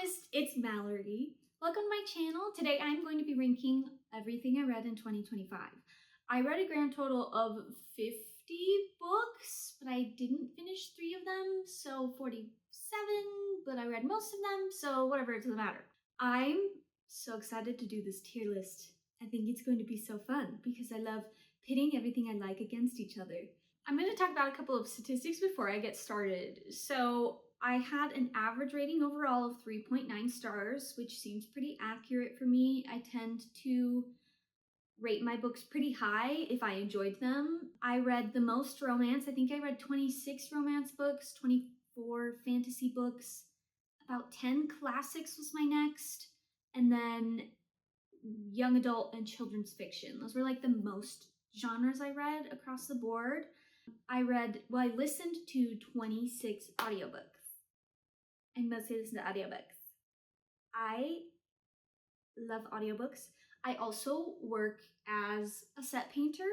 honest, it's Malorie. Welcome to my channel. Today I'm going to be ranking everything I read in 2025. I read a grand total of 50 books, but I didn't finish 3 of them, so 47, but I read most of them, so whatever, it doesn't matter. I'm so excited to do this tier list. I think it's going to be so fun because I love pitting everything I like against each other. I'm going to talk about a couple of statistics before I get started. So I had an average rating overall of 3.9 stars, which seems pretty accurate for me. I tend to rate my books pretty high if I enjoyed them. I read the most romance. I think I read 26 romance books, 24 fantasy books, about 10 classics was my next, and then young adult and children's fiction. Those were like the most genres I read across the board. I listened to 26 audiobooks. I mostly listen to audiobooks. I love audiobooks. I also work as a set painter,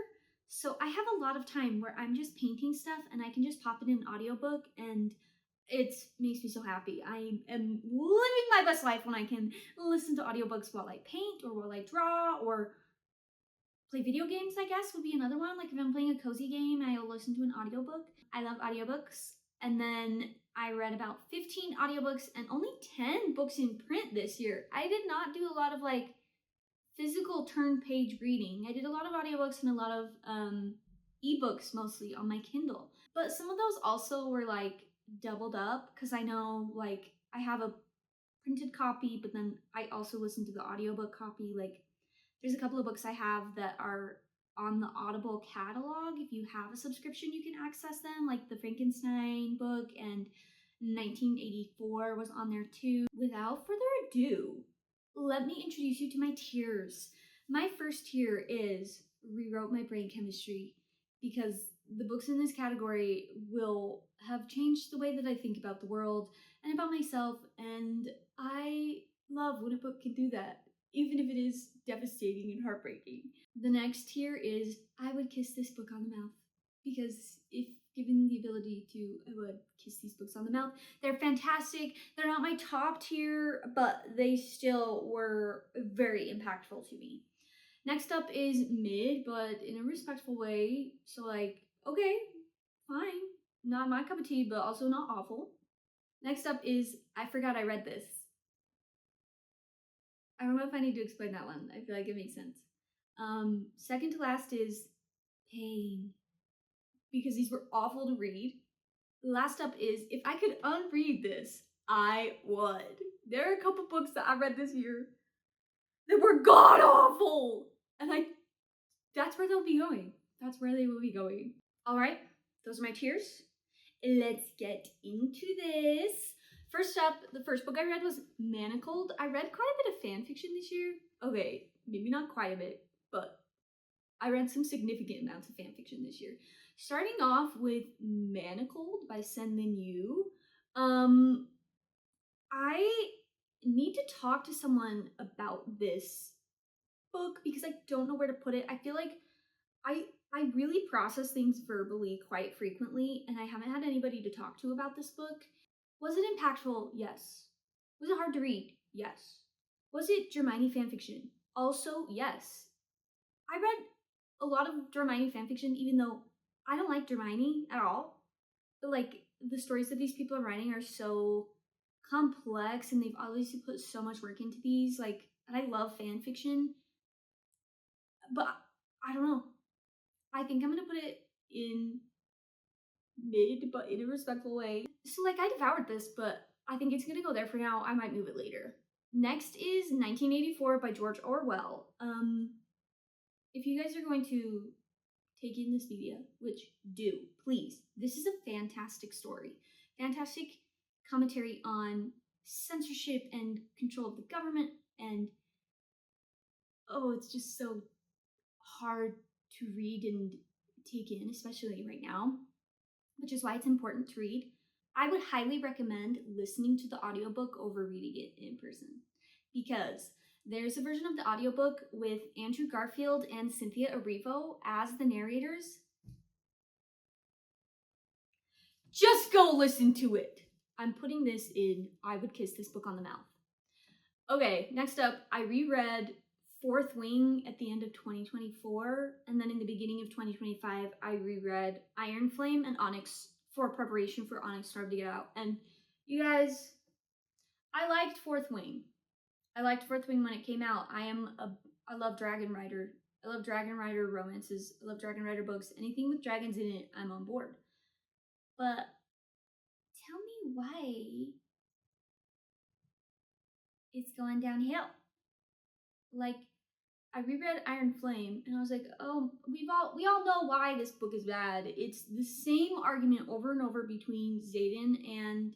so I have a lot of time where I'm just painting stuff and I can just pop it in an audiobook and it makes me so happy. I am living my best life when I can listen to audiobooks while I paint or while I draw or play video games, I guess, would be another one. Like if I'm playing a cozy game, I'll listen to an audiobook. I love audiobooks. And then I read about 15 audiobooks and only 10 books in print this year. I did not do a lot of like physical turn page reading. I did a lot of audiobooks and a lot of ebooks mostly on my Kindle. But some of those also were like doubled up because I know like I have a printed copy, but then I also listen to the audiobook copy. Like there's a couple of books I have that are on the Audible catalog. If you have a subscription, you can access them, like the Frankenstein book and 1984 was on there too. Without further ado, let me introduce you to my tiers. My first tier is Rewrote My Brain Chemistry, because the books in this category will have changed the way that I think about the world and about myself, and I love when a book can do that, even if it is devastating and heartbreaking. The next tier is I would kiss this book on the mouth, because if given the ability to, I would kiss these books on the mouth. They're fantastic. They're not my top tier, but they still were very impactful to me. Next up is mid, but in a respectful way. So like, okay, fine. Not my cup of tea, but also not awful. Next up is I Forgot I Read This. I don't know if I need to explain that one. I feel like it makes sense. Second to last is Pain, because these were awful to read. Last up is If I Could Unread This, I Would. There are a couple books that I read this year that were god awful, and that's where they'll be going. That's where they will be going. All right, those are my tiers. Let's get into this. First up, the first book I read was Manacled. I read quite a bit of fan fiction this year. Okay, maybe not quite a bit, but I read some significant amounts of fan fiction this year. Starting off with Manacled by senlinyu. I need to talk to someone about this book because I don't know where to put it. I feel like I really process things verbally quite frequently, and I haven't had anybody to talk to about this book. Was it impactful? Yes. Was it hard to read? Yes. Was it Hermione fanfiction? Also, yes. I read a lot of Hermione fanfiction, even though I don't like Hermione at all. But like the stories that these people are writing are so complex, and they've obviously put so much work into these. Like, and I love fanfiction, but I don't know. I think I'm gonna put it in mid, but in a respectful way. So like I devoured this, but I think it's gonna go there for now. I might move it later. Next is 1984 by George Orwell. If you guys are going to take in this media, which do, please. This is a fantastic story. Fantastic commentary on censorship and control of the government, and oh, it's just so hard to read and take in, especially right now, which is why it's important to read. I would highly recommend listening to the audiobook over reading it in person, because there's a version of the audiobook with Andrew Garfield and Cynthia Erivo as the narrators. Just go listen to it. I'm putting this in I Would Kiss This Book on the Mouth. Okay, next up, I reread Fourth Wing at the end of 2024, and then in the beginning of 2025, I reread Iron Flame and Onyx for preparation for Onyx Starve to get out. And you guys, I liked Fourth Wing. I liked Fourth Wing when it came out. I love Dragon Rider. I love Dragon Rider romances. I love Dragon Rider books. Anything with dragons in it, I'm on board. But tell me why it's going downhill. Like, I reread Iron Flame and I was like, oh, we all know why this book is bad. It's the same argument over and over between Xaden and,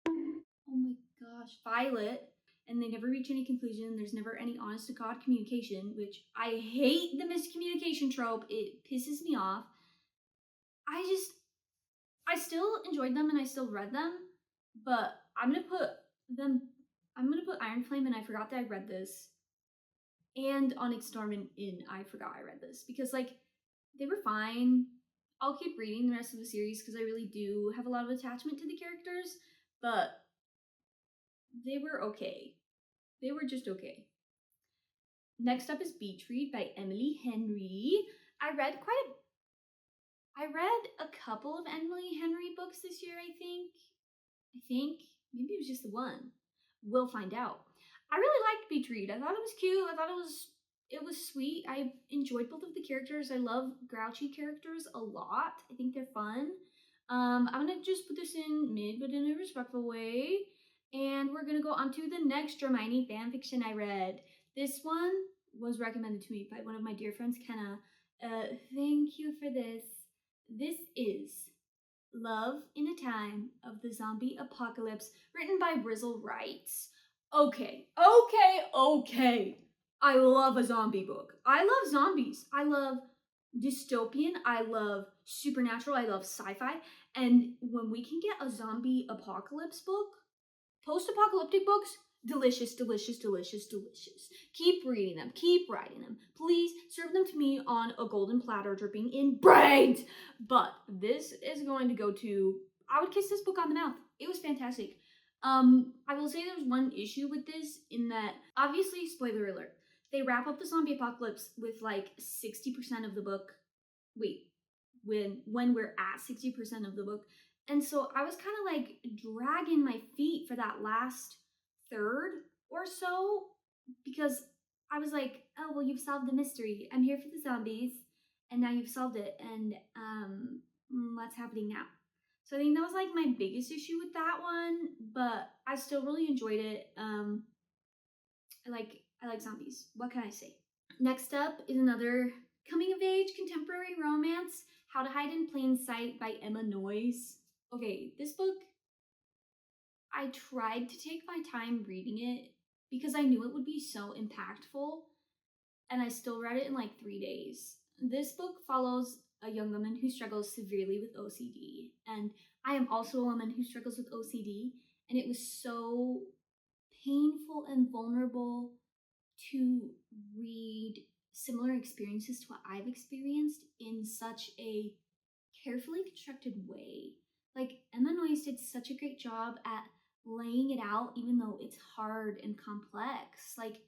oh my gosh, Violet, and they never reach any conclusion. There's never any honest to God communication, which I hate the miscommunication trope. It pisses me off. I still enjoyed them and I still read them, but I'm gonna put Iron Flame and I forgot that I read this, and Onyx Storm in I forgot I read this, because like they were fine. I'll keep reading the rest of the series because I really do have a lot of attachment to the characters, but they were okay. They were just okay. Next up is Beach Read by Emily Henry. I read a couple of Emily Henry books this year, I think. Maybe it was just the one. We'll find out. I really liked Beach Read. I thought it was cute. I thought it was sweet. I enjoyed both of the characters. I love grouchy characters a lot. I think they're fun. I'm gonna just put this in mid, but in a respectful way. And we're gonna go on to the next Hermione fanfiction I read. This one was recommended to me by one of my dear friends, Kenna. Thank you for this. This is Love in a Time of the Zombie Apocalypse, written by rizzlewrites. Okay. I love a zombie book. I love zombies. I love dystopian. I love supernatural. I love sci-fi. And when we can get a zombie apocalypse book, post-apocalyptic books, delicious. Keep reading them. Keep writing them. Please serve them to me on a golden platter dripping in brains. But this is going to go to, I would kiss this book on the mouth. It was fantastic. I will say there's one issue with this, in that, obviously, spoiler alert, they wrap up the zombie apocalypse with like 60% of the book. Wait, when we're at 60% of the book. And so I was kind of like dragging my feet for that last third or so, because I was like, oh, well, you've solved the mystery. I'm here for the zombies, and now you've solved it, and what's happening now? So I think that was like my biggest issue with that one, but I still really enjoyed it. I like zombies. What can I say? Next up is another coming of age contemporary romance, How to Hide in Plain Sight by Emma Noyes. Okay, this book, I tried to take my time reading it because I knew it would be so impactful, and I still read it in like 3 days. This book follows a young woman who struggles severely with OCD, and I am also a woman who struggles with OCD, and it was so painful and vulnerable to read similar experiences to what I've experienced in such a carefully constructed way. Like, Emma Noyes did such a great job at laying it out, even though it's hard and complex. Like,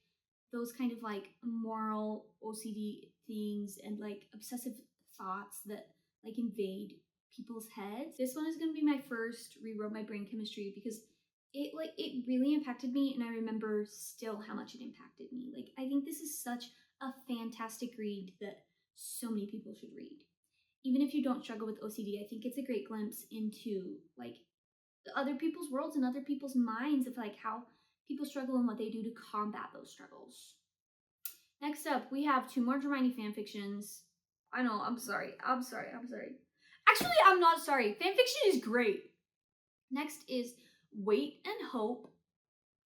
those kind of like moral OCD things and like obsessive thoughts that like invade people's heads. This one is going to be my first rewrote my brain chemistry, because it really impacted me, and I remember still how much it impacted me. Like, I think this is such a fantastic read that so many people should read. Even if you don't struggle with OCD, I think it's a great glimpse into like other people's worlds and other people's minds of like how people struggle and what they do to combat those struggles. Next up, we have 2 more Hermione fanfictions. I know, I'm sorry. Actually, I'm not sorry. Fanfiction is great. Next is Wait and Hope,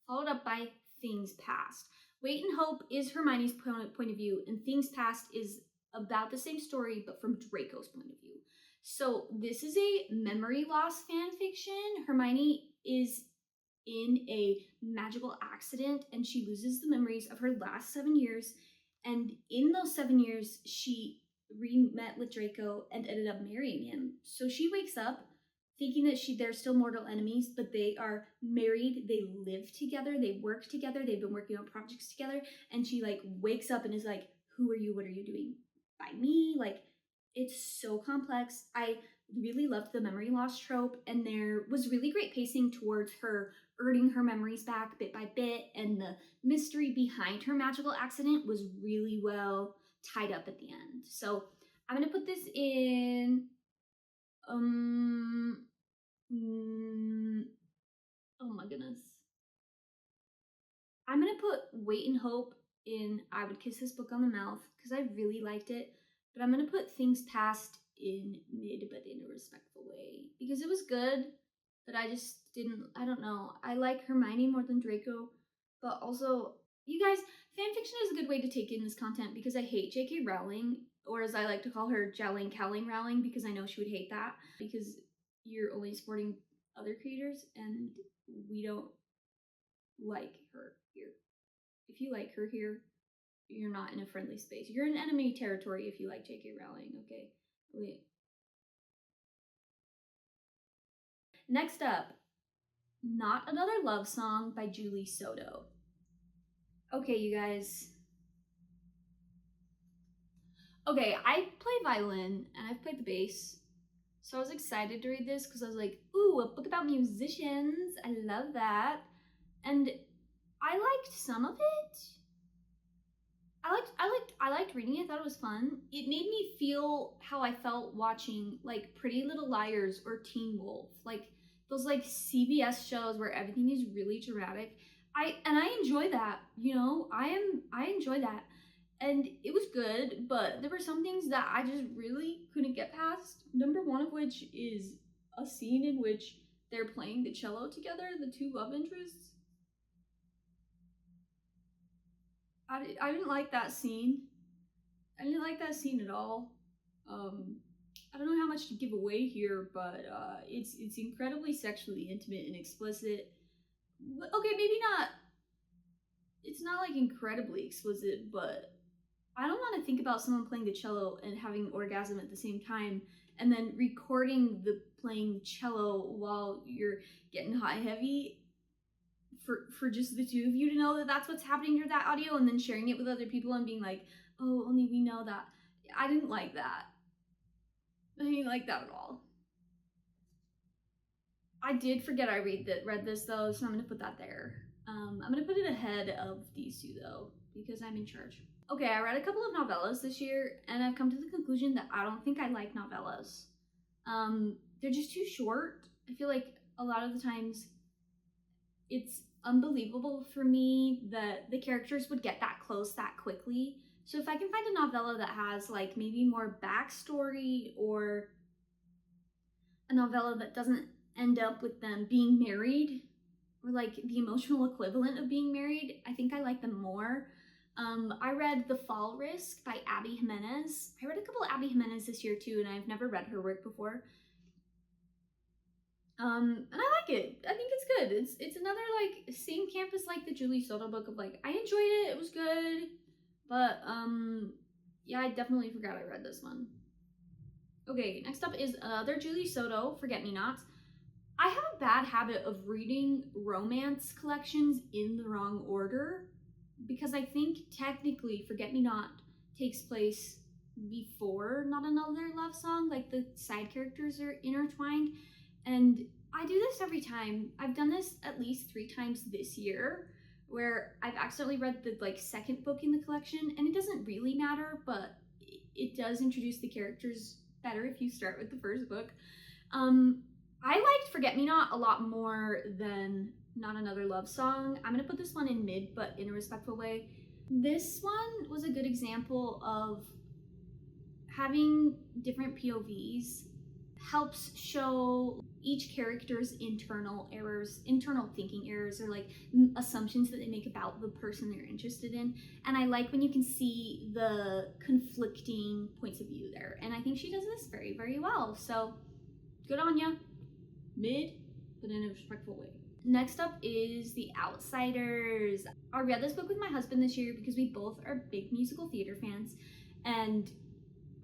followed up by Things Past. Wait and Hope is Hermione's point of view, and Things Past is about the same story, but from Draco's point of view. So this is a memory loss fanfiction. Hermione is in a magical accident, and she loses the memories of her last 7 years. And in those 7 years, she re-met with Draco and ended up marrying him. So she wakes up thinking that they're still mortal enemies, but they are married, they live together, they work together, they've been working on projects together, and she like wakes up and is like, who are you? What are you doing by me? Like, it's so complex. I really loved the memory loss trope, and there was really great pacing towards her earning her memories back bit by bit, and the mystery behind her magical accident was really well tied up at the end. So I'm gonna put this in oh my goodness. I'm gonna put Wait and Hope in I Would Kiss This Book on the Mouth because I really liked it, but I'm gonna put Things Past in mid, but in a respectful way because it was good, but I just didn't, I don't know. I like Hermione more than Draco, but also, you guys, fanfiction is a good way to take in this content because I hate J.K. Rowling, or as I like to call her, Jowling Cowling Rowling, because I know she would hate that because you're only supporting other creators and we don't like her here. If you like her here, you're not in a friendly space. You're in enemy territory if you like J.K. Rowling, okay? Wait. Next up, Not Another Love Song by Juli Soto. Okay, you guys. Okay, I play violin and I've played the bass. So I was excited to read this because I was like, ooh, a book about musicians. I love that. And I liked some of it. I liked reading it. I thought it was fun. It made me feel how I felt watching like Pretty Little Liars or Teen Wolf, like those like CBS shows where everything is really dramatic. I enjoy that. You know, I enjoy that, and it was good. But there were some things that I just really couldn't get past. Number one of which is a scene in which they're playing the cello together, the two love interests. I didn't like that scene. I didn't like that scene at all. I don't know how much to give away here, but it's incredibly sexually intimate and explicit. Okay, maybe not. It's not like incredibly explicit, but I don't want to think about someone playing the cello and having an orgasm at the same time, and then recording the playing cello while you're getting hot and heavy for just the two of you to know that that's what's happening to that audio, and then sharing it with other people and being like, oh, only we know that. I didn't like that. I didn't like that at all. I did forget I read this though, so I'm gonna put that there. I'm gonna put it ahead of these two though, because I'm in charge. Okay, I read a couple of novellas this year, and I've come to the conclusion that I don't think I like novellas. They're just too short. I feel like a lot of the times it's unbelievable for me that the characters would get that close that quickly. So if I can find a novella that has like maybe more backstory, or a novella that doesn't end up with them being married, or like the emotional equivalent of being married, I think I like them more. I read The Fall Risk by Abby Jimenez. I read a couple of Abby Jimenez this year too, and I've never read her work before. And I like it. I think it's good. It's another like same camp as like the Juli Soto book of like, I enjoyed it, it was good, but yeah, I definitely forgot I read this one. Okay, next up is another Juli Soto, Forget Me Nots. I have a bad habit of reading romance collections in the wrong order, because I think technically Forget Me Not takes place before Not Another Love Song, like the side characters are intertwined, and I do this every time. I've done this at least 3 times this year, where I've accidentally read the like second book in the collection, and it doesn't really matter, but it does introduce the characters better if you start with the first book. I liked Forget Me Not a lot more than Not Another Love Song. I'm gonna put this one in mid, but in a respectful way. This one was a good example of having different POVs helps show each character's internal errors, internal thinking errors, or like assumptions that they make about the person they're interested in. And I like when you can see the conflicting points of view there. And I think she does this very, very well. So good on ya. Mid, but in a respectful way. Next up is The Outsiders. I read this book with my husband this year because we both are big musical theater fans, and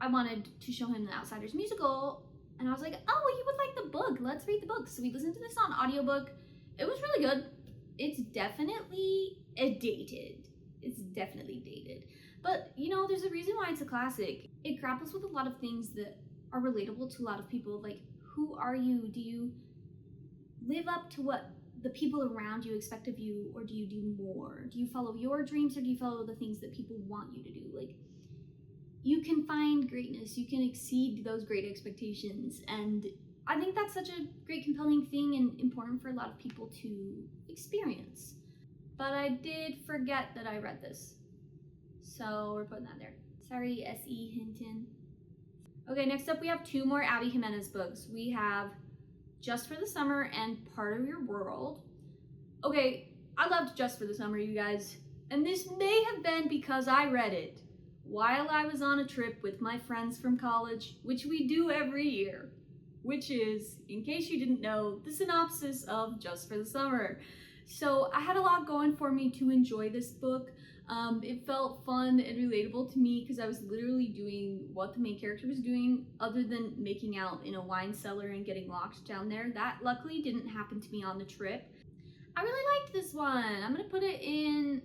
I wanted to show him The Outsiders musical, and I was like, oh, well, you would like the book. Let's read the book. So we listened to this on audiobook. It was really good. It's definitely dated. It's definitely dated. But, you know, there's a reason why it's a classic. It grapples with a lot of things that are relatable to a lot of people. Like, who are you? Do you live up to what the people around you expect of you, or do you do more? Do you follow your dreams, or do you follow the things that people want you to do? Like, you can find greatness, you can exceed those great expectations, and I think that's such a great, compelling thing and important for a lot of people to experience. But I did forget that I read this, so we're putting that there. Sorry, S.E. Hinton. Okay, next up we have 2 more Abby Jimenez books. We have Just for the Summer and Part of Your World. Okay, I loved Just for the Summer, you guys, and this may have been because I read it while I was on a trip with my friends from college, which we do every year, which is, in case you didn't know, the synopsis of Just for the Summer. So I had a lot going for me to enjoy this book. It felt fun and relatable to me because I was literally doing what the main character was doing, other than making out in a wine cellar and getting locked down there. That luckily didn't happen to me on the trip. I really liked this one. I'm gonna put it in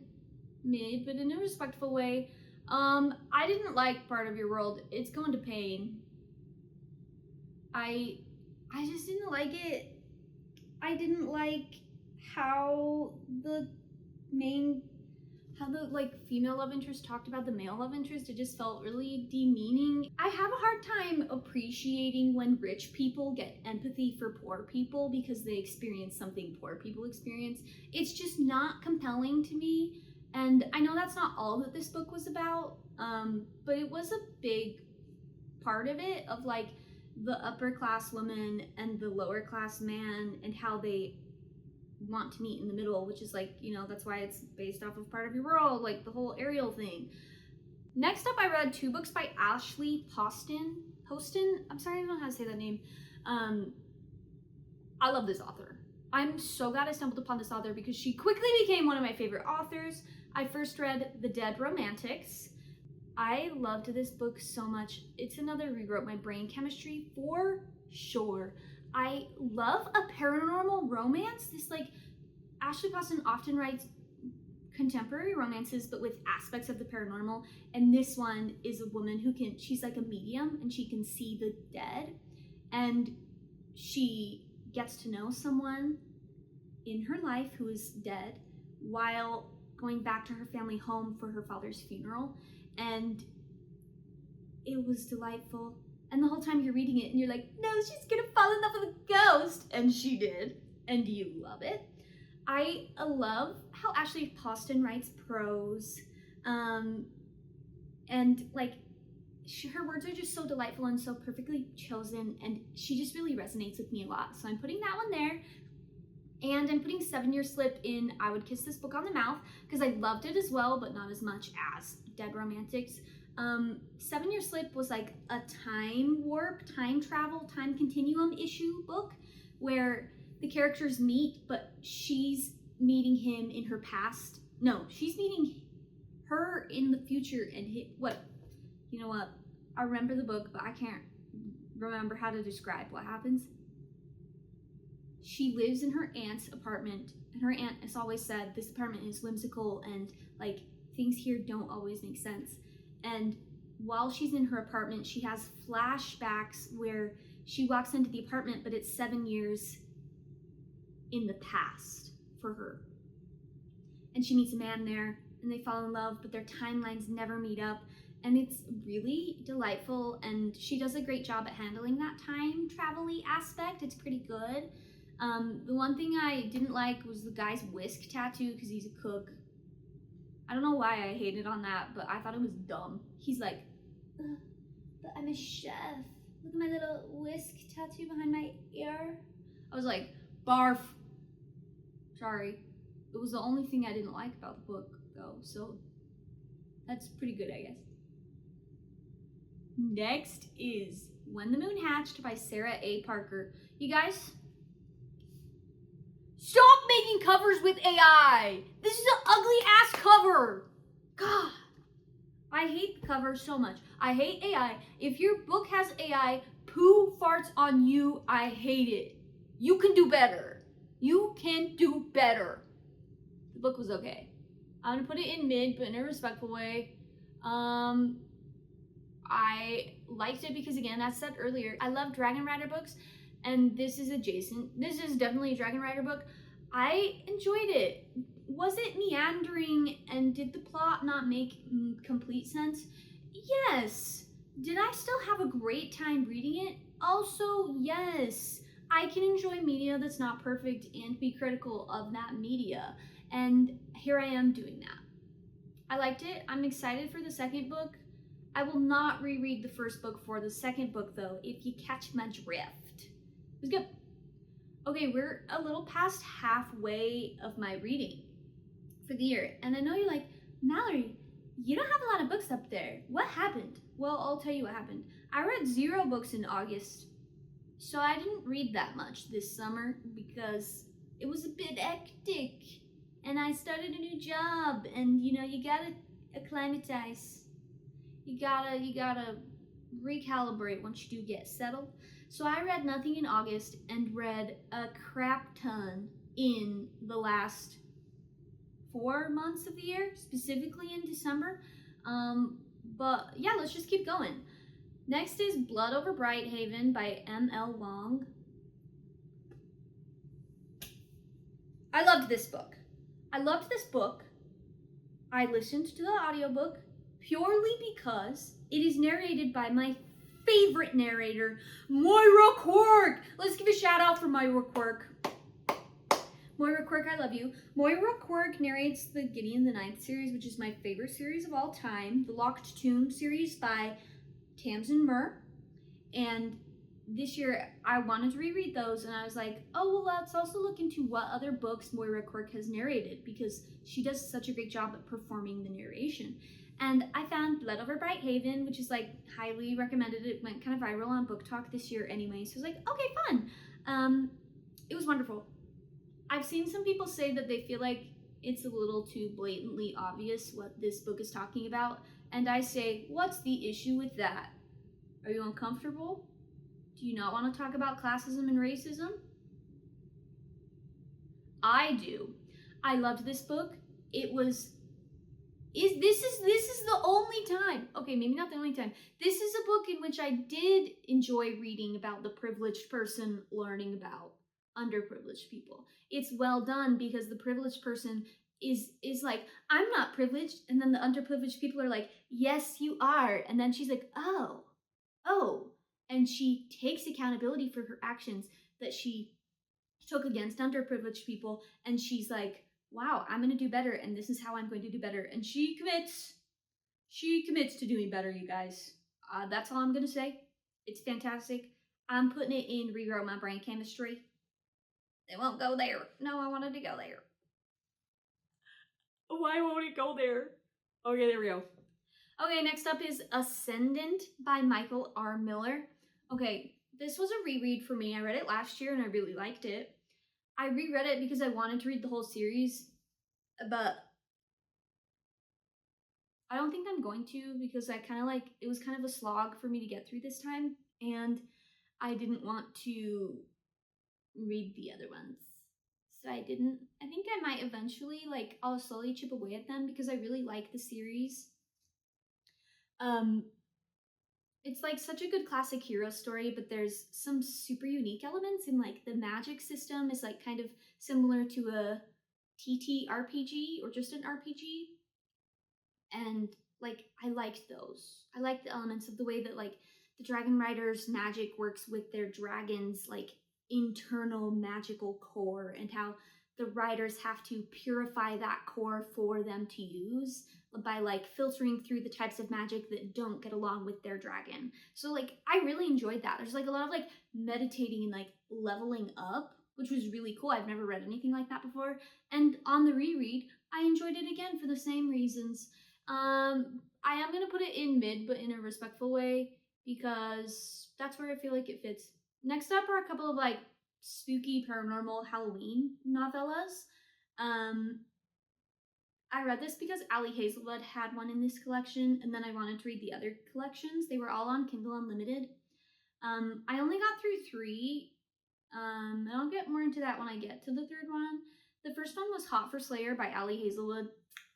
mid, but in a respectful way. I didn't like Part of Your World. It's going to pain. I just didn't like it. I didn't like how the female love interest talked about the male love interest. It just felt really demeaning. I have a hard time appreciating when rich people get empathy for poor people because they experience something poor people experience. It's just not compelling to me. And I know that's not all that this book was about, but it was a big part of it, of like the upper class woman and the lower class man and how they want to meet in the middle, which is like, you know, that's why it's based off of Part of Your World, like the whole Ariel thing. Next up, I read 2 books by Ashley Poston. I'm sorry, I don't know how to say that name. I love this author. I'm so glad I stumbled upon this author because she quickly became one of my favorite authors. I first read The Dead Romantics. I loved this book so much. It's another rewrote my brain chemistry for sure. I love a paranormal romance. This, like, Ashley Poston often writes contemporary romances but with aspects of the paranormal, and this one is a woman who she's like a medium and she can see the dead, and she gets to know someone in her life who is dead while going back to her family home for her father's funeral, and it was delightful. And the whole time you're reading it and you're like, no, she's gonna fall in love with a ghost, and she did, and you love it. I love how Ashley Poston writes prose, and like her words are just so delightful and so perfectly chosen, and she just really resonates with me a lot. So I'm putting that one there. And I'm putting 7-Year Slip in I Would Kiss This Book on the Mouth because I loved it as well, but not as much as Dead Romantics. 7-Year Slip was like a time warp, time travel, time continuum issue book where the characters meet, but she's meeting him in her past. No, she's meeting her in the future, and you know what? I remember the book, but I can't remember how to describe what happens. She lives in her aunt's apartment, and her aunt has always said this apartment is whimsical and like things here don't always make sense. And while she's in her apartment, she has flashbacks where she walks into the apartment, but it's 7 years in the past for her. And she meets a man there, and they fall in love, but their timelines never meet up. And it's really delightful, and she does a great job at handling that time travel-y aspect. It's pretty good. The one thing I didn't like was the guy's whisk tattoo because he's a cook. I don't know why I hated on that, but I thought it was dumb. He's like, but I'm a chef. Look at my little whisk tattoo behind my ear. I was like, barf. Sorry. It was the only thing I didn't like about the book, though, so that's pretty good, I guess. Next is When the Moon Hatched by Sarah A. Parker. You guys, stop making covers with AI! This is an ugly ass cover! God, I hate the cover so much. I hate AI. If your book has AI, Pooh farts on you, I hate it. You can do better. You can do better. The book was okay. I'm gonna put it in mid, but in a respectful way. I liked it because, again, as said earlier, I love Dragon Rider books, and this is adjacent. This is definitely a Dragon Rider book. I enjoyed it. Was it meandering, and did the plot not make complete sense? Yes. Did I still have a great time reading it? Also, yes. I can enjoy media that's not perfect and be critical of that media, and here I am doing that. I liked it. I'm excited for the second book. I will not reread the first book for the second book, though, if you catch my drift. It was good. Okay, we're a little past halfway of my reading for the year, and I know you're like, Mallorie, you don't have a lot of books up there. What happened? Well, I'll tell you what happened. I read 0 books in August, so I didn't read that much this summer because it was a bit hectic, and I started a new job, and you gotta acclimatize. You gotta recalibrate once you do get settled. So I read nothing in August and read a crap ton in the last 4 months of the year, specifically in December. But yeah, let's just keep going. Next is Blood Over Brighthaven by M.L. Wong. I loved this book. I listened to the audiobook purely because it is narrated by my favorite narrator, Moira Quirk. Let's give a shout out for Moira Quirk. Moira Quirk, I love you. Moira Quirk narrates the Gideon the Ninth series, which is my favorite series of all time, the Locked Tomb series by Tamsin Muir. And this year I wanted to reread those, and I was like, oh, well, let's also look into what other books Moira Quirk has narrated, because she does such a great job at performing the narration. And I found Blood Over Brighthaven, which is like highly recommended. It went kind of viral on Book Talk this year anyway, so I was like, okay, fun. It was wonderful. I've seen some people say that they feel like it's a little too blatantly obvious what this book is talking about, and I say, what's the issue with that? Are you uncomfortable? Do you not want to talk about classism and racism? I do. I loved this book. This is the only time, okay, maybe not the only time, this is a book in which I did enjoy reading about the privileged person learning about underprivileged people. It's well done because the privileged person is like, I'm not privileged, and then the underprivileged people are like, yes, you are, and then she's like, oh, and she takes accountability for her actions that she took against underprivileged people, and she's like, wow, I'm going to do better, and this is how I'm going to do better. And she commits to doing better, you guys. That's all I'm going to say. It's fantastic. I'm putting it in Rewrote My Brain Chemistry. It won't go there. No, I wanted to go there. Why won't it go there? Okay, there we go. Okay, next up is Ascendant by Michael R. Miller. Okay, this was a reread for me. I read it last year and I really liked it. I reread it because I wanted to read the whole series, but I don't think I'm going to, because it was kind of a slog for me to get through this time, and I didn't want to read the other ones. So I didn't. I think I might eventually, I'll slowly chip away at them because I really like the series. It's like such a good classic hero story, but there's some super unique elements in the magic system is kind of similar to a TTRPG or just an RPG. And I liked those. I liked the elements of the way that the Dragon Riders magic works with their dragons internal magical core, and how the riders have to purify that core for them to use by filtering through the types of magic that don't get along with their dragon. So I really enjoyed that. There's a lot of meditating and leveling up, which was really cool. I've never read anything like that before. And on the reread, I enjoyed it again for the same reasons. I am gonna put it in mid, but in a respectful way, because that's where I feel like it fits. Next up are a couple of spooky paranormal Halloween novellas. I read this because Ali Hazelwood had one in this collection, and then I wanted to read the other collections. They were all on Kindle Unlimited. I only got through 3. And I'll get more into that when I get to the 3rd one. The first one was Hot for Slayer by Ali Hazelwood.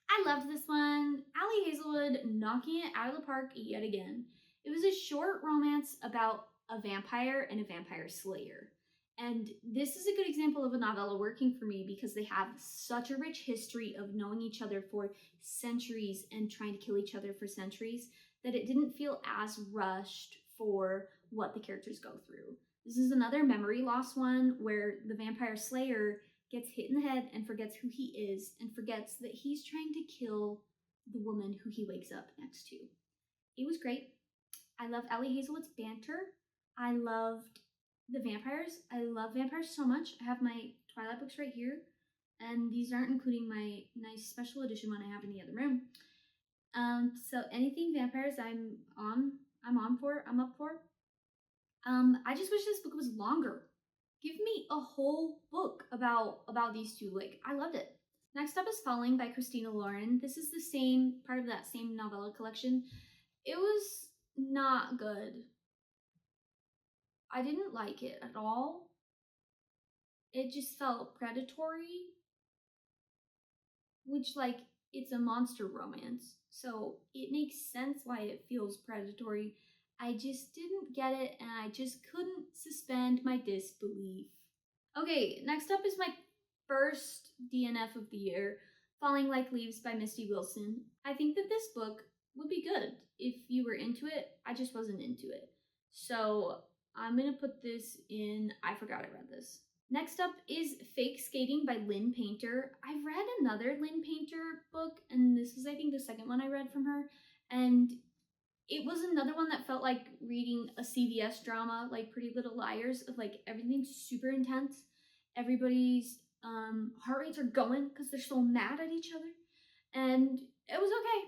I loved this one. Ali Hazelwood knocking it out of the park yet again. It was a short romance about a vampire and a vampire slayer. And this is a good example of a novella working for me because they have such a rich history of knowing each other for centuries and trying to kill each other for centuries that it didn't feel as rushed for what the characters go through. This is another memory loss one where the vampire slayer gets hit in the head and forgets who he is and forgets that he's trying to kill the woman who he wakes up next to. It was great. I loved Ali Hazelwood's banter. I loved the vampires. I love vampires so much. I have my Twilight books right here, and these aren't including my nice special edition one I have in the other room. So anything vampires I'm up for. I just wish this book was longer. Give me a whole book about these two. Like, I loved it. Next up is Falling by Christina Lauren. This is the same part of that same novella collection. It was not good. I didn't like it at all. It just felt predatory, which, like, it's a monster romance, so it makes sense why it feels predatory. I just didn't get it, and I just couldn't suspend my disbelief. Okay, next up is my first DNF of the year, Falling Like Leaves by Misty Wilson. I think that this book would be good if you were into it. I just wasn't into it. So I'm gonna put this in, I forgot I read this. Next up is Fake Skating by Lynn Painter. I've read another Lynn Painter book, and this was, I think, the second one I read from her. And it was another one that felt like reading a CVS drama, like Pretty Little Liars, of like everything's super intense. Everybody's heart rates are going because they're so mad at each other. And it was okay.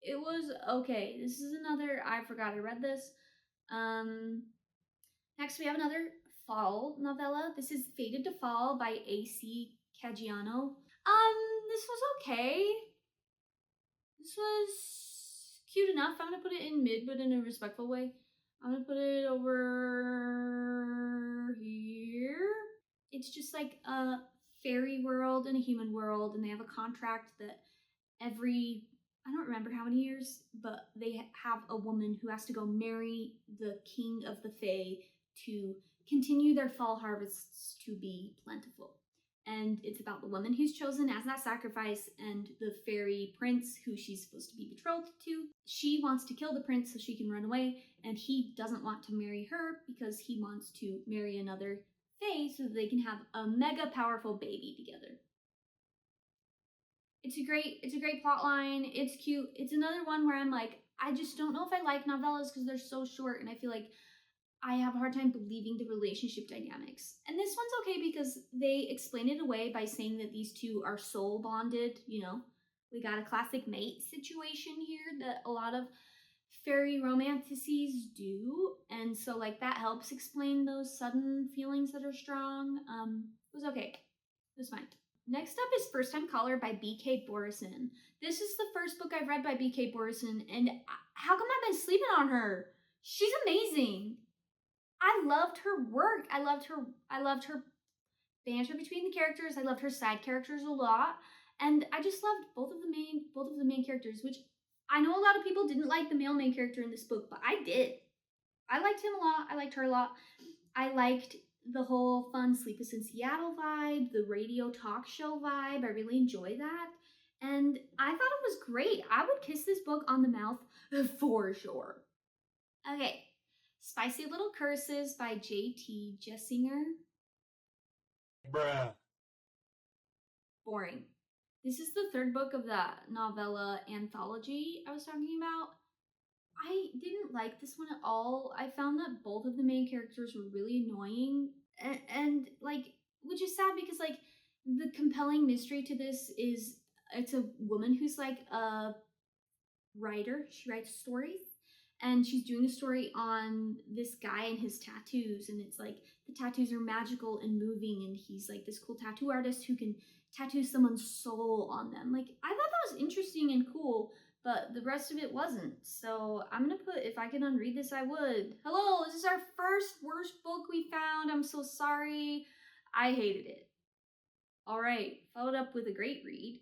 It was okay. This is another, I forgot I read this. Next we have another fall novella. This is Fated to Fall by A.C. Caggiano. This was okay. This was cute enough. I'm gonna put it in mid, but in a respectful way. I'm gonna put it over here. It's just like a fairy world and a human world, and they have a contract that every, I don't remember how many years, but they have a woman who has to go marry the king of the Fae to continue their fall harvests to be plentiful. And it's about the woman who's chosen as that sacrifice and the fairy prince who she's supposed to be betrothed to. She wants to kill the prince so she can run away, and he doesn't want to marry her because he wants to marry another fae so that they can have a mega powerful baby together. It's a great plot line. It's cute. It's another one where I'm like, I just don't know if I like novellas because they're so short, and I feel like I have a hard time believing the relationship dynamics. And this one's okay because they explain it away by saying that these two are soul bonded, you know. We got a classic mate situation here that a lot of fairy romanticities do. And so like that helps explain those sudden feelings that are strong. It was okay. It was fine. Next up is First Time Caller by B.K. Borison. This is the first book I've read by B.K. Borison, and how come I've been sleeping on her? She's amazing. I loved her work. I loved her banter between the characters. I loved her side characters a lot. And I just loved both of the main characters, which I know a lot of people didn't like the male main character in this book, but I did. I liked him a lot. I liked her a lot. I liked the whole fun Sleepless in Seattle vibe, the radio talk show vibe. I really enjoy that. And I thought it was great. I would kiss this book on the mouth for sure. Okay. Spicy Little Curses by J.T. Jessinger. Bruh. Boring. This is the third book of that novella anthology I was talking about. I didn't like this one at all. I found that both of the main characters were really annoying. And like, which is sad because like the compelling mystery to this is it's a woman who's like a writer. She writes stories. And she's doing a story on this guy and his tattoos, and it's like the tattoos are magical and moving, and he's like this cool tattoo artist who can tattoo someone's soul on them. Like, I thought that was interesting and cool, but the rest of it wasn't. So I'm gonna put, if I could unread this, I would. Hello, this is our first worst book we found. I'm so sorry. I hated it. All right, followed up with a great read,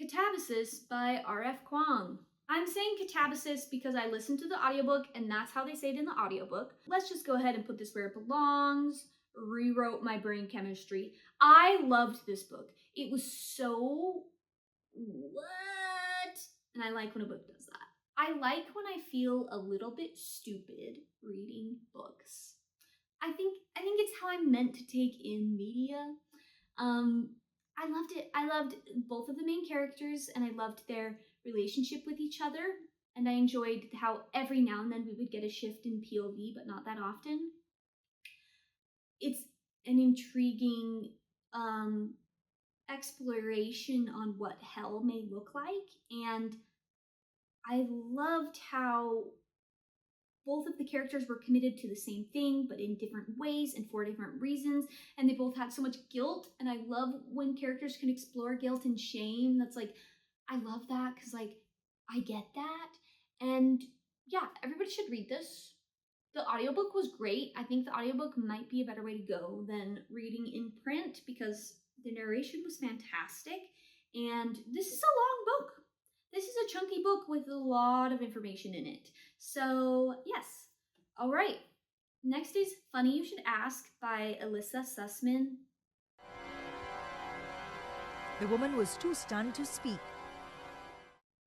Catabasis by R.F. Kuang. I'm saying Catabasis because I listened to the audiobook and that's how they say it in the audiobook. Let's just go ahead and put this where it belongs. Rewrote my brain chemistry. I loved this book. It was so what? And I like when a book does that. I like when I feel a little bit stupid reading books. I think it's how I'm meant to take in media. I loved it. I loved both of the main characters and I loved their relationship with each other. And I enjoyed how every now and then we would get a shift in POV, but not that often. It's an intriguing exploration on what hell may look like. And I loved how both of the characters were committed to the same thing, but in different ways and for different reasons. And they both had so much guilt. And I love when characters can explore guilt and shame. That's like, I love that because like, I get that. And yeah, everybody should read this. The audiobook was great. I think the audiobook might be a better way to go than reading in print because the narration was fantastic. And this is a long book. This is a chunky book with a lot of information in it. So, yes. All right. Next is Funny You Should Ask by Alyssa Sussman. The woman was too stunned to speak.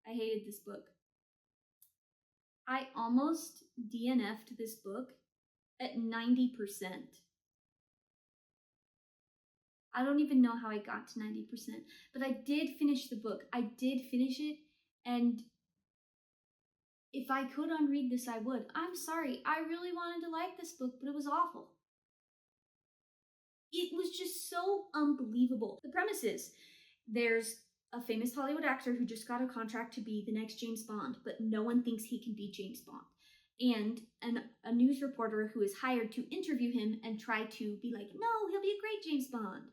I hated this book. I almost DNF'd this book at 90%. I don't even know how I got to 90%, but I did finish the book. I did finish it, and if I could unread this, I would. I'm sorry, I really wanted to like this book, but it was awful. It was just so unbelievable. The premise is, there's a famous Hollywood actor who just got a contract to be the next James Bond, but no one thinks he can be James Bond. And a news reporter who is hired to interview him and try to be like, no, he'll be a great James Bond.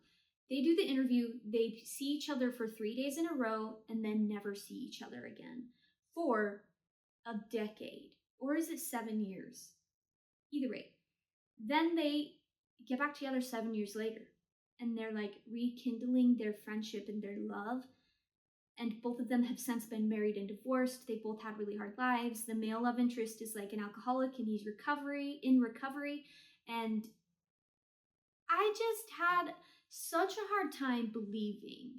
They do the interview, they see each other for 3 days in a row, and then never see each other again for a decade. Or is it 7 years? Either way. Then they get back together 7 years later, and they're like rekindling their friendship and their love. And both of them have since been married and divorced. They both had really hard lives. The male love interest is like an alcoholic and he's in recovery. And I just had such a hard time believing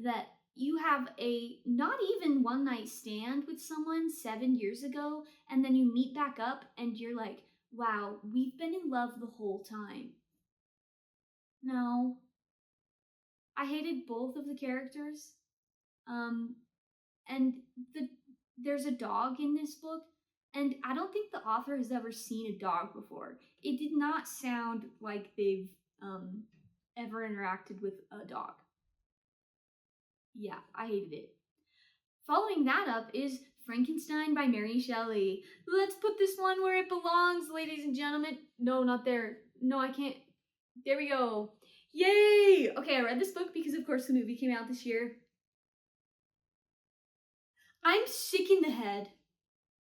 that you have a not even one night stand with someone 7 years ago, and then you meet back up and you're like, wow, we've been in love the whole time. No. I hated both of the characters. And there's a dog in this book, and I don't think the author has ever seen a dog before. It did not sound like they've ever interacted with a dog. Yeah, I hated it. Following that up is Frankenstein by Mary Shelley. Let's put this one where it belongs, ladies and gentlemen. No, not there. No, I can't. There we go. Yay! Okay, I read this book because, of course, the movie came out this year. I'm sick in the head.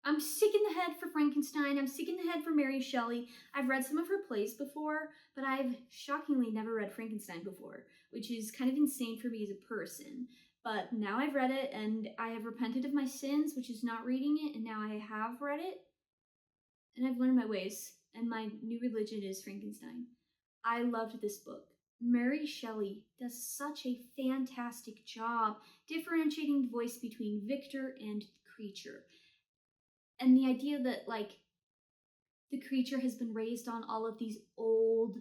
I'm sick in the head for Frankenstein. I'm sick in the head for Mary Shelley. I've read some of her plays before, but I've shockingly never read Frankenstein before, which is kind of insane for me as a person. But now I've read it, and I have repented of my sins, which is not reading it, and now I have read it, and I've learned my ways, and my new religion is Frankenstein. I loved this book. Mary Shelley does such a fantastic job differentiating the voice between Victor and creature. And the idea that, like, the creature has been raised on all of these old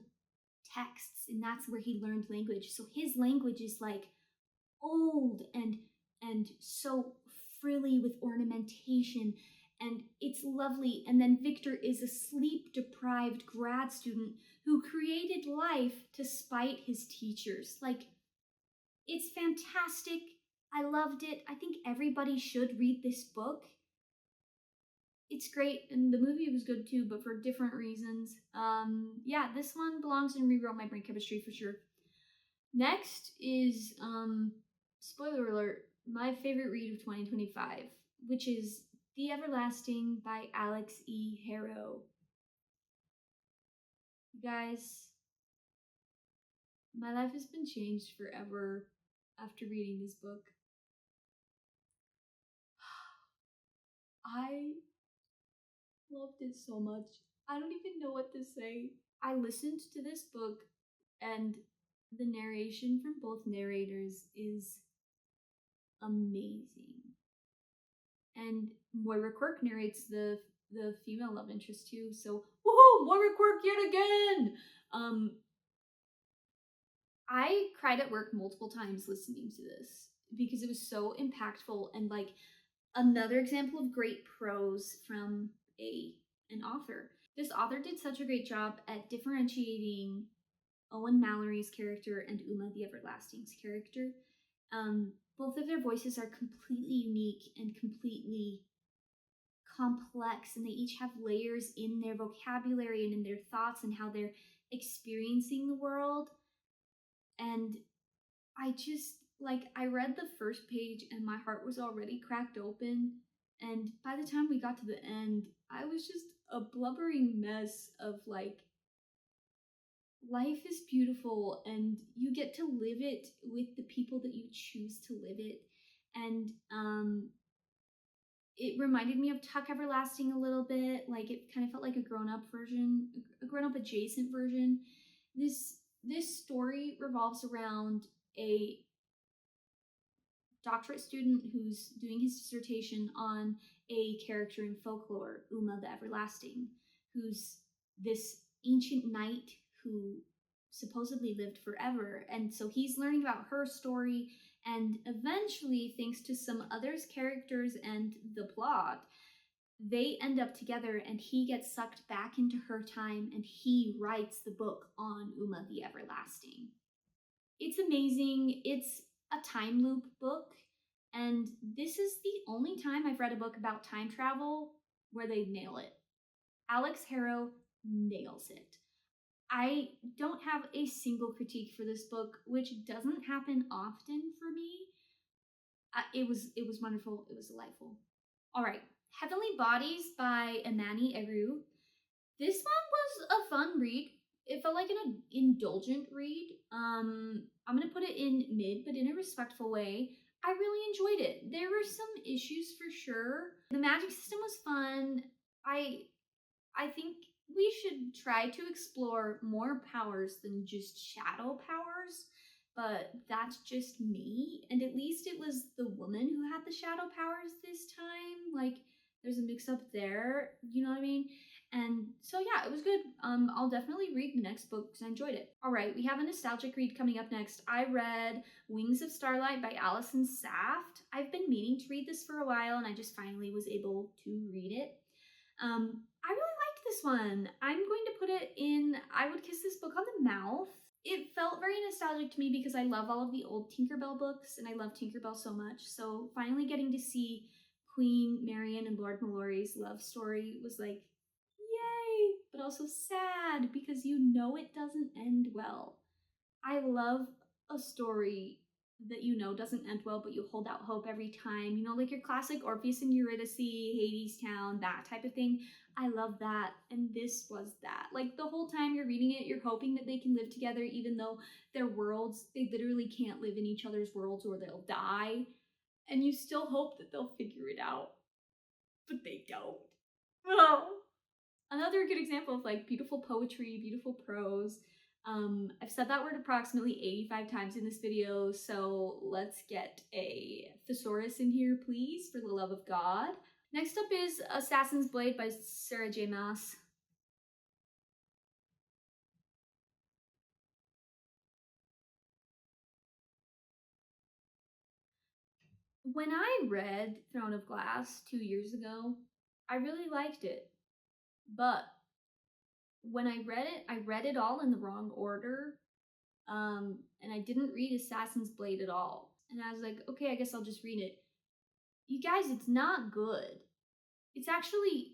texts, and that's where he learned language. So his language is, like, old and so frilly with ornamentation, and it's lovely. And then Victor is a sleep-deprived grad student who created life to spite his teachers. Like, it's fantastic. I loved it. I think everybody should read this book. It's great, and the movie was good too, but for different reasons. Yeah, this one belongs in Rewrote My Brain Chemistry for sure. Next is, spoiler alert, my favorite read of 2025. which is The Everlasting by Alex E. Harrow. Guys, my life has been changed forever after reading this book. I loved it so much. I don't even know what to say. I listened to this book, and the narration from both narrators is amazing. And Moira Quirk narrates the female love interest too. So woohoo, Moira Quirk yet again. I cried at work multiple times listening to this because it was so impactful and like another example of great prose from an author. This author did such a great job at differentiating Owen Malorie's character and Uma the Everlasting's character. Both of their voices are completely unique and completely complex, and they each have layers in their vocabulary and in their thoughts and how they're experiencing the world. And I just, like, I read the first page and my heart was already cracked open. And by the time we got to the end, I was just a blubbering mess of like, life is beautiful and you get to live it with the people that you choose to live it. And it reminded me of Tuck Everlasting a little bit. Like, it kind of felt like a grown-up version, a grown-up adjacent version. This story revolves around a doctorate student who's doing his dissertation on a character in folklore, Uma the Everlasting, who's this ancient knight who supposedly lived forever. And so he's learning about her story, and eventually, thanks to some others' characters and the plot, they end up together and he gets sucked back into her time and he writes the book on Uma the Everlasting. It's amazing. It's a time loop book, and this is the only time I've read a book about time travel where they nail it. Alex Harrow nails it. I don't have a single critique for this book, which doesn't happen often for me. It was wonderful. It was delightful. All right, Heavenly Bodies by Imani Eru. This one was a fun read. It felt like an indulgent read. I'm gonna put it in mid, but in a respectful way. I really enjoyed it. There were some issues for sure. The magic system was fun. I think we should try to explore more powers than just shadow powers, but that's just me. And at least it was the woman who had the shadow powers this time. Like, there's a mix up there, you know what I mean? And so yeah, it was good. I'll definitely read the next book because I enjoyed it. All right, we have a nostalgic read coming up next. I read Wings of Starlight by Alison Saft. I've been meaning to read this for a while, and I just finally was able to read it. I really liked this one. I'm going to put it in, I would kiss this book on the mouth. It felt very nostalgic to me because I love all of the old Tinkerbell books, and I love Tinkerbell so much. So finally getting to see Queen Marian and Lord Malorie's love story was like, yay, but also sad because you know it doesn't end well. I love a story that you know doesn't end well, but you hold out hope every time. You know, like your classic Orpheus and Eurydice, Hades Town, that type of thing. I love that, and this was that. Like, the whole time you're reading it, you're hoping that they can live together, even though their worlds, they literally can't live in each other's worlds or they'll die. And you still hope that they'll figure it out, but they don't. Oh. Another good example of like beautiful poetry, beautiful prose. I've said that word approximately 85 times in this video, so let's get a thesaurus in here, please, for the love of God. Next up is Assassin's Blade by Sarah J. Maas. When I read Throne of Glass 2 years ago, I really liked it, but when I read it all in the wrong order, and I didn't read Assassin's Blade at all. And I was like, okay, I guess I'll just read it. You guys, it's not good. It's actually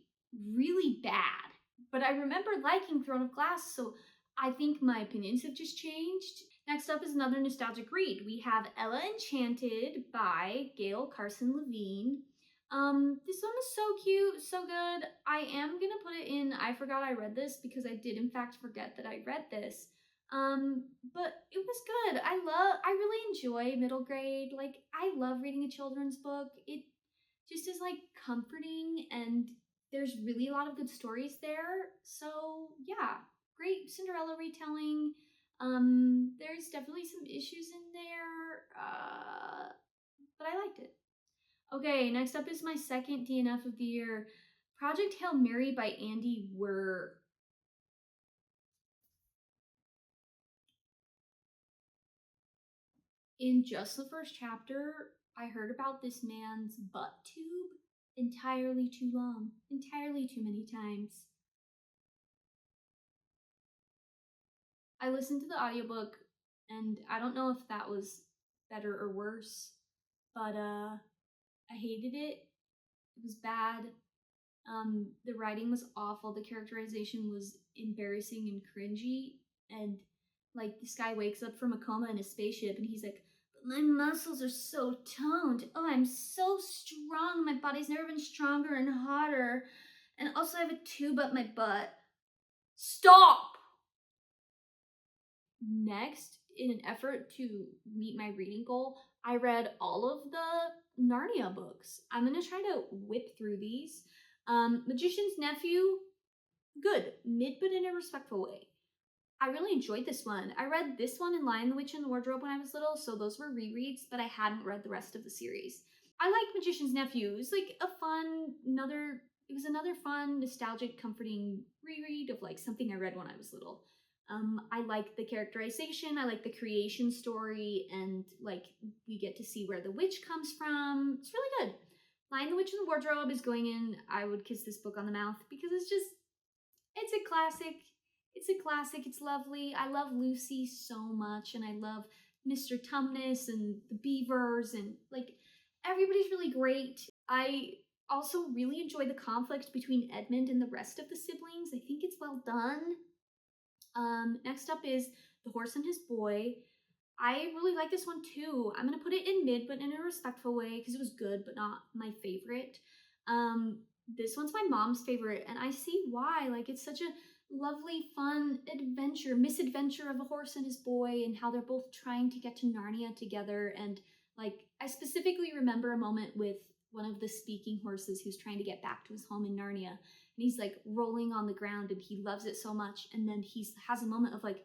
really bad. But I remember liking Throne of Glass, so I think my opinions have just changed. Next up is another nostalgic read. We have Ella Enchanted by Gail Carson Levine. This one was so cute, so good. I am gonna put it in I forgot I read this because I did in fact forget that I read this. But it was good. I really enjoy middle grade. Like, I love reading a children's book. It just is like comforting, and there's really a lot of good stories there. So yeah, great Cinderella retelling. There's definitely some issues in there, but I liked it. Okay, next up is my second DNF of the year, Project Hail Mary by Andy Weir. In just the first chapter, I heard about this man's butt tube entirely too long, entirely too many times. I listened to the audiobook, and I don't know if that was better or worse, but I hated it. It was bad. The writing was awful. The characterization was embarrassing and cringy. And like, this guy wakes up from a coma in a spaceship, and he's like, "But my muscles are so toned. Oh, I'm so strong. My body's never been stronger and hotter. And also, I have a tube up my butt." Stop! Next, in an effort to meet my reading goal, I read all of the Narnia books. I'm gonna try to whip through these. Magician's Nephew, good, mid but in a respectful way. I really enjoyed this one. I read this one and Lion, the Witch, and the Wardrobe when I was little, so those were rereads, but I hadn't read the rest of the series. I like Magician's Nephew. It was like it was another fun, nostalgic, comforting reread of like something I read when I was little. I like the characterization, I like the creation story, and like we get to see where the witch comes from. It's really good. Lion, the Witch, and the Wardrobe is going in. I would kiss this book on the mouth because it's a classic. It's a classic. It's lovely. I love Lucy so much, and I love Mr. Tumnus and the beavers, and like, everybody's really great. I also really enjoy the conflict between Edmund and the rest of the siblings. I think it's well done. Next up is The Horse and His Boy. I really like this one too. I'm gonna put it in mid, but in a respectful way, because it was good, but not my favorite. This one's my mom's favorite, and I see why. Like, it's such a lovely, fun adventure, misadventure of a horse and his boy, and how they're both trying to get to Narnia together. And like, I specifically remember a moment with one of the speaking horses who's trying to get back to his home in Narnia, and he's like rolling on the ground, and he loves it so much. And then he has a moment of like,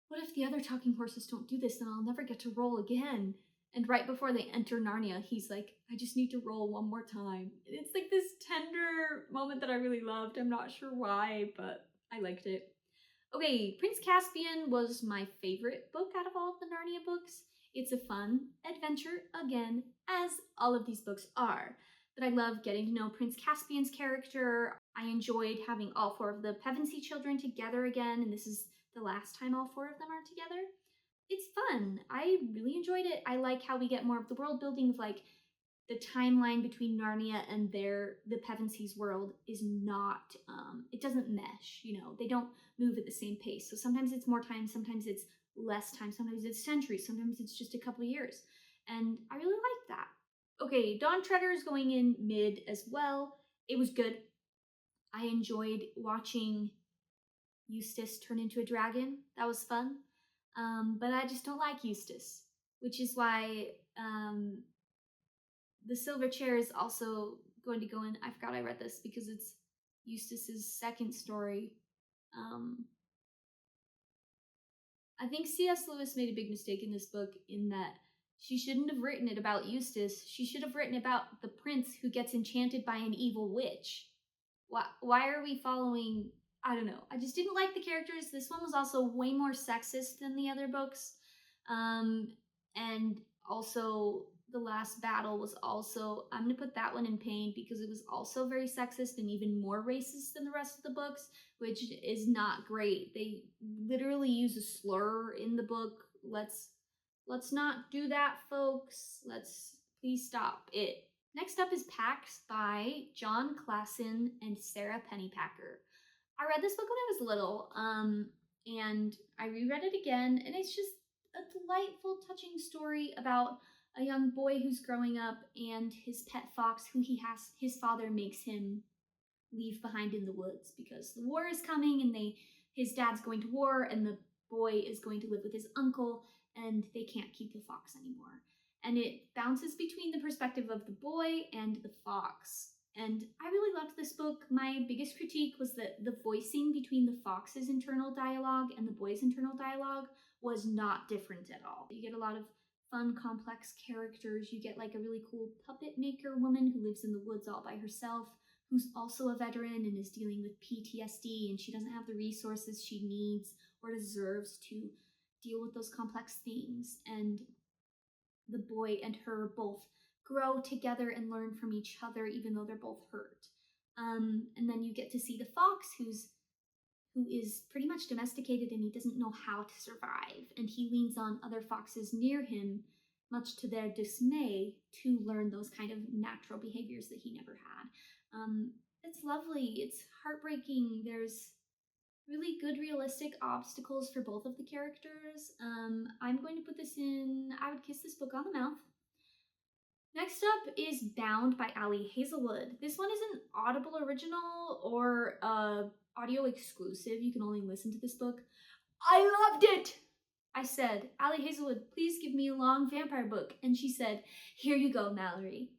what if the other talking horses don't do this, then I'll never get to roll again? And right before they enter Narnia, he's like, I just need to roll one more time. It's like this tender moment that I really loved. I'm not sure why, but I liked it. Okay, Prince Caspian was my favorite book out of all of the Narnia books. It's a fun adventure, again, as all of these books are. But I love getting to know Prince Caspian's character. I enjoyed having all four of the Pevensey children together again, and this is the last time all four of them are together. It's fun. I really enjoyed it. I like how we get more of the world building of like the timeline between Narnia and the Pevensey's world is not it doesn't mesh, you know. They don't move at the same pace. So sometimes it's more time, sometimes it's less time, sometimes it's centuries, sometimes it's just a couple of years. And I really like that. Okay, Dawn Treader is going in mid as well. It was good. I enjoyed watching Eustace turn into a dragon. That was fun. But I just don't like Eustace, which is why the silver chair is also going to go in. I forgot I read this because it's Eustace's second story. I think C.S. Lewis made a big mistake in this book in that she shouldn't have written it about Eustace. She should have written about the prince who gets enchanted by an evil witch. Why are we following? I don't know. I just didn't like the characters. This one was also way more sexist than the other books. And also, the last battle was also, I'm going to put that one in pain because it was also very sexist and even more racist than the rest of the books, which is not great. They literally use a slur in the book. Let's not do that, folks. Let's please stop it. Next up is Pax by John Klassen and Sarah Pennypacker. I read this book when I was little, and I reread it again, and it's just a delightful, touching story about a young boy who's growing up and his pet fox who his father makes him leave behind in the woods because the war is coming and his dad's going to war and the boy is going to live with his uncle and they can't keep the fox anymore. And it bounces between the perspective of the boy and the fox. And I really loved this book. My biggest critique was that the voicing between the fox's internal dialogue and the boy's internal dialogue was not different at all. You get a lot of fun, complex characters. You get like a really cool puppet maker woman who lives in the woods all by herself, who's also a veteran and is dealing with PTSD, and she doesn't have the resources she needs or deserves to deal with those complex things. And the boy and her both grow together and learn from each other, even though they're both hurt. And then you get to see the fox who is pretty much domesticated and he doesn't know how to survive. And he leans on other foxes near him, much to their dismay, to learn those kind of natural behaviors that he never had. It's lovely. It's heartbreaking. There's really good realistic obstacles for both of the characters. I'm going to put this in, I would kiss this book on the mouth. Next up is Bound by Ali Hazelwood. This one is an Audible original or audio exclusive. You can only listen to this book. I loved it! I said, Ali Hazelwood, please give me a long vampire book. And she said, here you go, Mallorie.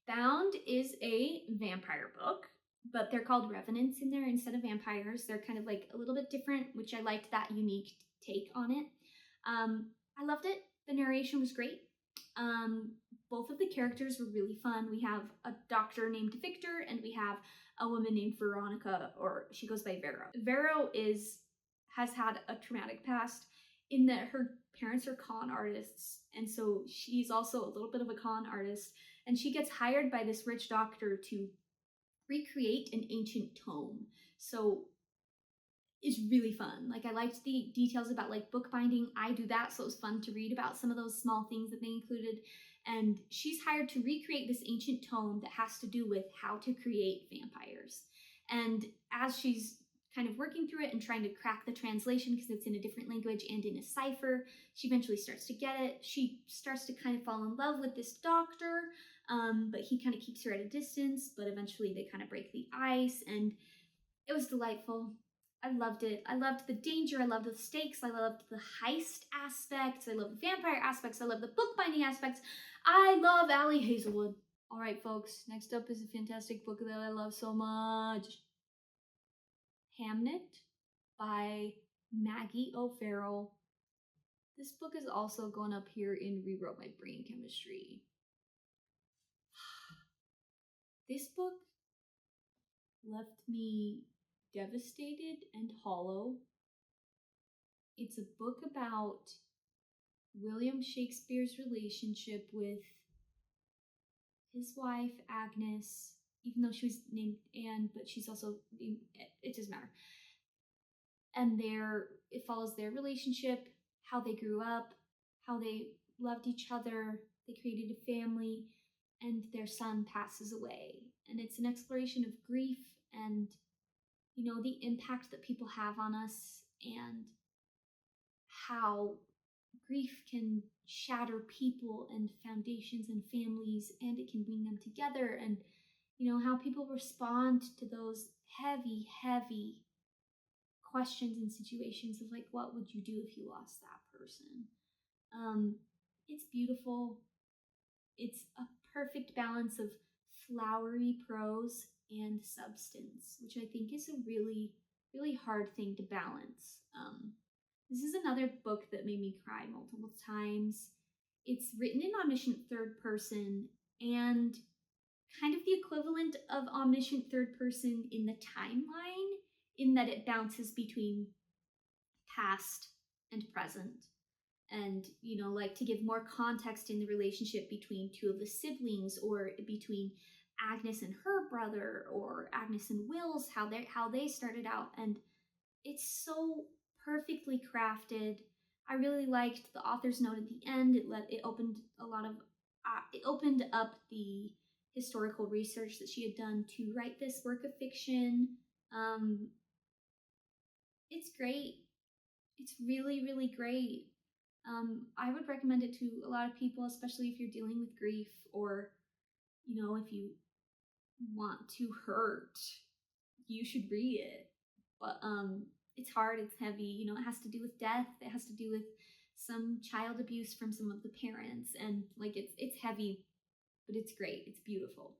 Bound is a vampire book, but they're called revenants in there instead of vampires. They're kind of like a little bit different, which I liked that unique take on it. I loved it. The narration was great. Both of the characters were really fun. We have a doctor named Victor and we have a woman named Veronica, or she goes by Vero. Vero has had a traumatic past in that her parents are con artists, and so she's also a little bit of a con artist, and she gets hired by this rich doctor to recreate an ancient tome. So it's really fun. Like, I liked the details about like bookbinding. I do that, so it was fun to read about some of those small things that they included. And she's hired to recreate this ancient tome that has to do with how to create vampires. And as she's kind of working through it and trying to crack the translation because it's in a different language and in a cipher, she eventually starts to get it. She starts to kind of fall in love with this doctor, but he kind of keeps her at a distance, but eventually they kind of break the ice, and it was delightful. I loved it. I loved the danger. I loved the stakes. I loved the heist aspects. I love the vampire aspects. I love the bookbinding aspects. I love Ali Hazelwood. All right, folks. Next up is a fantastic book that I love so much. Hamnet by Maggie O'Farrell. This book is also going up here in Rewrote My Brain Chemistry. This book left me devastated and hollow. It's a book about William Shakespeare's relationship with his wife, Agnes, even though she was named Anne, but she's also named, it doesn't matter. And it follows their relationship, how they grew up, how they loved each other, they created a family, and their son passes away. And it's an exploration of grief and, you know, the impact that people have on us and how grief can shatter people and foundations and families, and it can bring them together, and, you know, how people respond to those heavy, heavy questions and situations of like, what would you do if you lost that person? It's beautiful. It's a perfect balance of flowery prose and substance, which I think is a really, really hard thing to balance. This is another book that made me cry multiple times. It's written in omniscient third person and kind of the equivalent of omniscient third person in the timeline, in that it bounces between past and present. And, you know, like to give more context in the relationship between two of the siblings, or between Agnes and her brother, or Agnes and Will's, how they started out. And it's so perfectly crafted. I really liked the author's note at the end. It opened up the historical research that she had done to write this work of fiction. It's great. It's really, really great. I would recommend it to a lot of people, especially if you're dealing with grief or, if you want to hurt, you should read it. But it's hard, it's heavy, it has to do with death, it has to do with some child abuse from some of the parents, and it's heavy, but it's great, it's beautiful.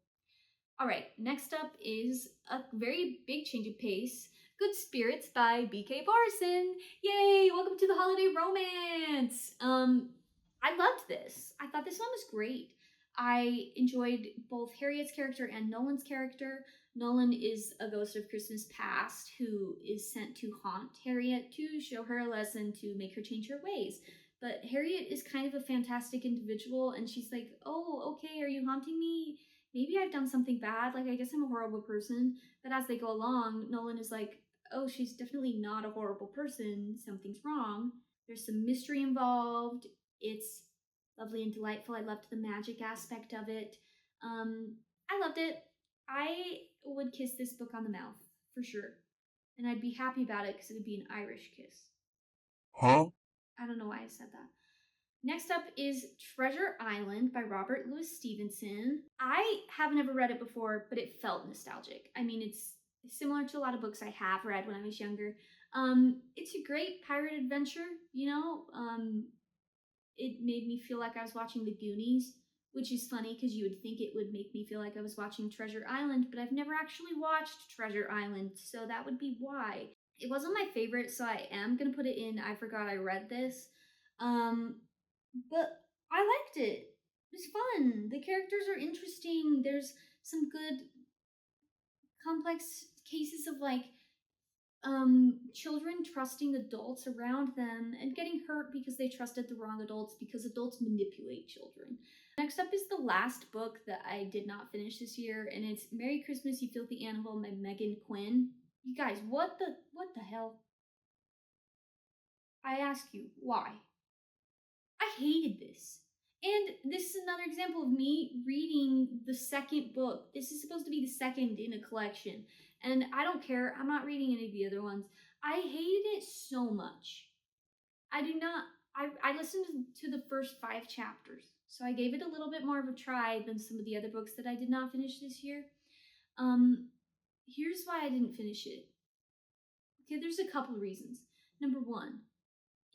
All right, next up is a very big change of pace. Good Spirits by BK Parson. Yay, welcome to the holiday romance. I loved this. I thought this one was great. I enjoyed both Harriet's character and Nolan's character. Nolan is a ghost of Christmas past who is sent to haunt Harriet to show her a lesson to make her change her ways. But Harriet is kind of a fantastic individual, and she's like, oh, okay, are you haunting me? Maybe I've done something bad, like I guess I'm a horrible person. But as they go along, Nolan is like, oh, she's definitely not a horrible person, something's wrong. There's some mystery involved. It's lovely and delightful. I loved the magic aspect of it. I loved it. I would kiss this book on the mouth, for sure. And I'd be happy about it because it would be an Irish kiss. Huh? I don't know why I said that. Next up is Treasure Island by Robert Louis Stevenson. I haven't ever read it before, but it felt nostalgic. I mean, it's similar to a lot of books I have read when I was younger. It's a great pirate adventure, It made me feel like I was watching The Goonies, which is funny because you would think it would make me feel like I was watching Treasure Island, but I've never actually watched Treasure Island, so that would be why. It wasn't my favorite, so I am going to put it in I Forgot I Read This. But I liked it. It was fun. The characters are interesting. There's some good complex cases of children trusting adults around them and getting hurt because they trusted the wrong adults because adults manipulate children. Next up is the last book that I did not finish this year, and it's Merry Christmas, You Filthy Animal by Megan Quinn. You guys, what the hell? I ask you, why? I hated this. And this is another example of me reading the second book. This is supposed to be the second in a collection. And I don't care. I'm not reading any of the other ones. I hated it so much. I listened to the first 5 chapters. So I gave it a little bit more of a try than some of the other books that I did not finish this year. Here's why I didn't finish it. Okay, there's a couple of reasons. Number 1.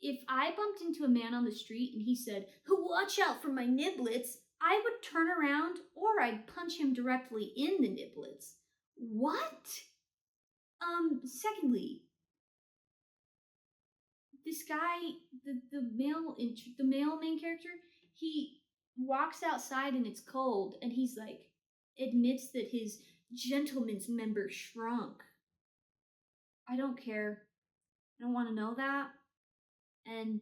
If I bumped into a man on the street and he said, "Watch out for my niblets," I would turn around or I'd punch him directly in the niblets. What? Secondly, this guy, the male main character, he walks outside and it's cold and he's like, admits that his gentleman's member shrunk. I don't care. I don't want to know that. And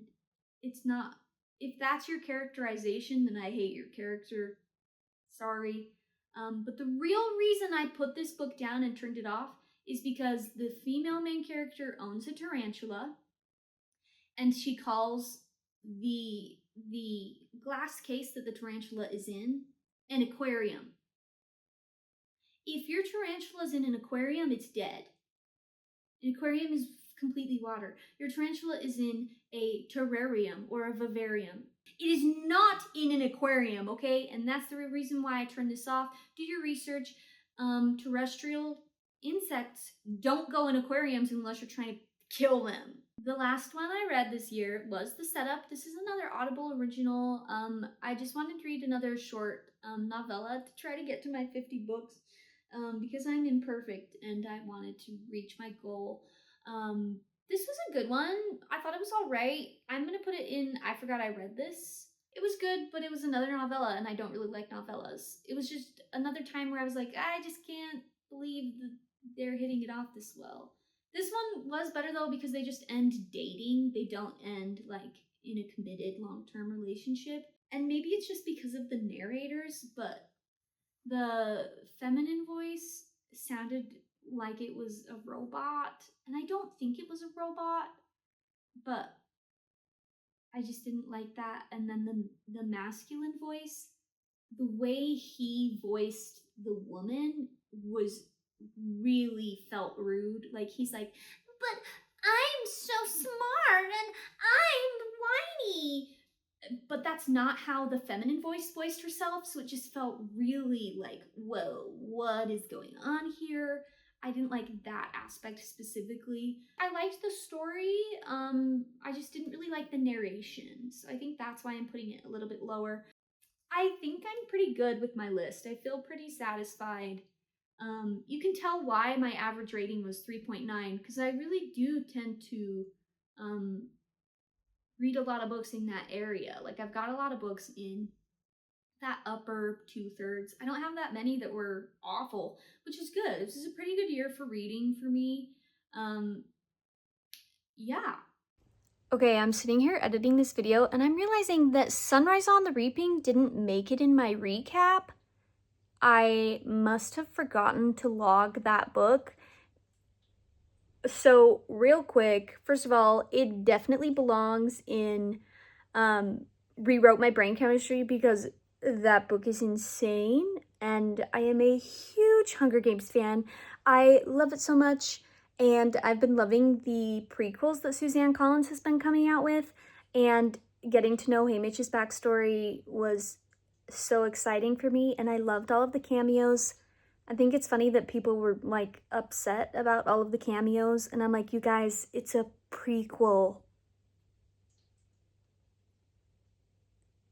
it's not, if that's your characterization, then I hate your character. Sorry. But the real reason I put this book down and turned it off is because the female main character owns a tarantula, and she calls the glass case that the tarantula is in an aquarium. If your tarantula is in an aquarium, it's dead. An aquarium is completely water. Your tarantula is in a terrarium or a vivarium. It is not in an aquarium, okay? And that's the reason why I turned this off. Do your research. Terrestrial insects don't go in aquariums unless you're trying to kill them. The last one I read this year was The Setup. This is another Audible original. I just wanted to read another short novella to try to get to my 50 books because I'm imperfect and I wanted to reach my goal. This was a good one. I thought it was all right. I'm going to put it in I Forgot I Read This. It was good, but it was another novella, and I don't really like novellas. It was just another time where I was like, I just can't believe that they're hitting it off this well. This one was better, though, because they just end dating. They don't end, in a committed long-term relationship. And maybe it's just because of the narrators, but the feminine voice sounded like it was a robot, and I don't think it was a robot, but I just didn't like that. And then the masculine voice, the way he voiced the woman was really felt rude. Like, he's like, "But I'm so smart and I'm whiny. But that's not how the feminine voice voiced herself, so it just felt really like, whoa, what is going on here? I didn't like that aspect specifically. I liked the story, I just didn't really like the narration, so I think that's why I'm putting it a little bit lower. I think I'm pretty good with my list. I feel pretty satisfied. You can tell why my average rating was 3.9, because I really do tend to read a lot of books in that area. Like, I've got a lot of books in that upper 2/3. I don't have that many that were awful, which is good. This is a pretty good year for reading for me. Yeah. Okay, I'm sitting here editing this video and I'm realizing that Sunrise on the Reaping didn't make it in my recap. I must have forgotten to log that book. So real quick, first of all, it definitely belongs in Rewrote My Brain Chemistry because that book is insane and I am a huge Hunger Games fan. I love it so much, and I've been loving the prequels that Suzanne Collins has been coming out with, and getting to know Haymitch's backstory was so exciting for me, and I loved all of the cameos. I think it's funny that people were like upset about all of the cameos, and I'm like, you guys, it's a prequel.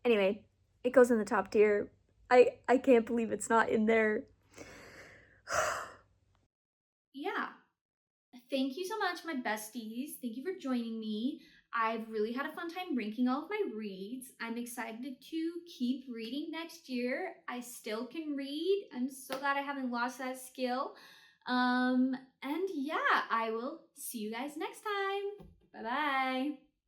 Anyway, it goes in the top tier. I can't believe it's not in there. Yeah. Thank you so much, my besties. Thank you for joining me. I've really had a fun time ranking all of my reads. I'm excited to keep reading next year. I still can read. I'm so glad I haven't lost that skill. And yeah, I will see you guys next time. Bye-bye.